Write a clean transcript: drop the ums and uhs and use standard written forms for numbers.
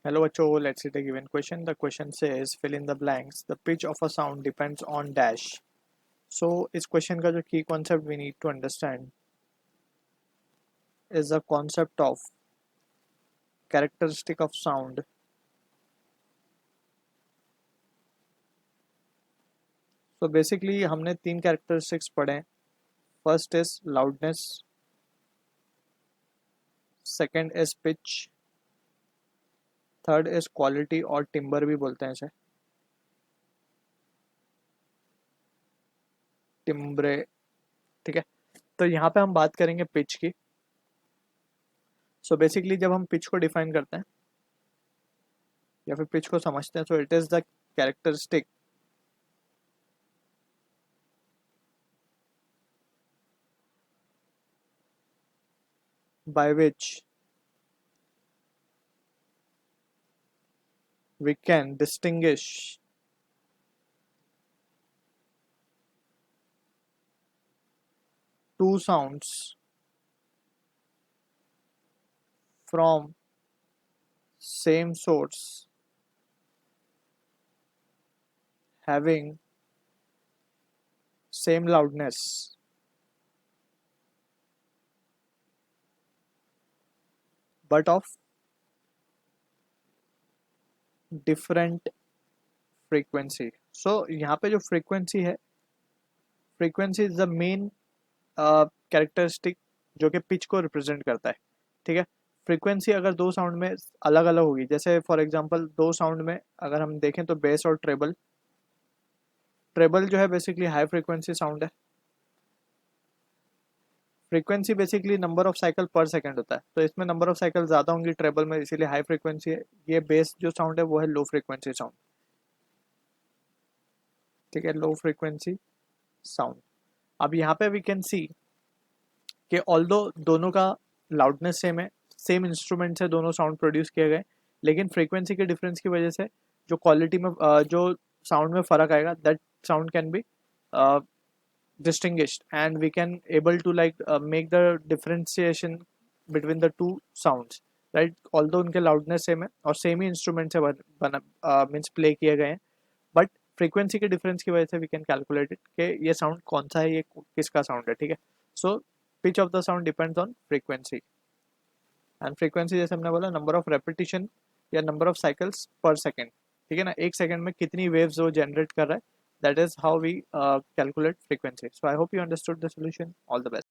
Hello बच्चों, let's see the given question. The question says fill in the blanks. The pitch of a sound depends on dash. So इस question का जो key concept we need to understand is the concept of characteristic of sound. So basically हमने तीन characteristics पढ़े हैं. First is loudness, second is pitch, third is quality और timbre भी बोलते हैं इसे. Timbre, ठीक है. तो यहाँ पे हम बात करेंगे pitch की. So basically जब हम pitch को define करते हैं या फिर pitch को समझते हैं, so it is the characteristic by which we can distinguish two sounds from same source having same loudness but of different frequency. So यहाँ पे जो frequency है, frequency is the main characteristic जो कि pitch को represent करता है. ठीक है. फ्रीक्वेंसी अगर दो साउंड में अलग अलग होगी, जैसे फॉर एग्जांपल दो साउंड में अगर हम देखें तो बेस और ट्रेबल. ट्रेबल जो है बेसिकली हाई फ्रीक्वेंसी साउंड है. Frequency basically number of cycle पर सेकंड होता है, तो इसमें नंबर ऑफ साइकिल ज़्यादा होंगी ट्रेबल में, इसीलिए हाई फ्रीक्वेंसी है. ये बेस जो साउंड है वो है लो फ्रीक्वेंसी साउंड. ठीक है, लो फ्रीक्वेंसी साउंड. अब यहाँ पे वी कैन सी कि ऑल्दो दोनों का लाउडनेस सेम है, सेम इंस्ट्रूमेंट से दोनों साउंड प्रोड्यूस किए गए, लेकिन फ्रीक्वेंसी के डिफरेंस की वजह से जो क्वालिटी में जो साउंड में फ़र्क आएगा, that sound can be distinguished and we can able to like make the differentiation between the two sounds, right? Although उनके loudness सेम है और सेम ही इंस्ट्रूमेंट से बना मीन्स प्ले किए गए हैं, बट फ्रीक्वेंसी के डिफरेंस की वजह से वी कैन कैलकुलेट इट कि ये साउंड कौन सा है, ये किसका साउंड है. ठीक है. So pitch of the sound depends on frequency, and frequency जैसे हमने बोला नंबर ऑफ रेपिटेशन या नंबर ऑफ साइकिल्स पर सेकेंड. ठीक है ना, एक सेकेंड में कितनी वेव्स वो जनरेट कर रहा है, that is how we calculate frequency. So I hope you understood the solution. All the best.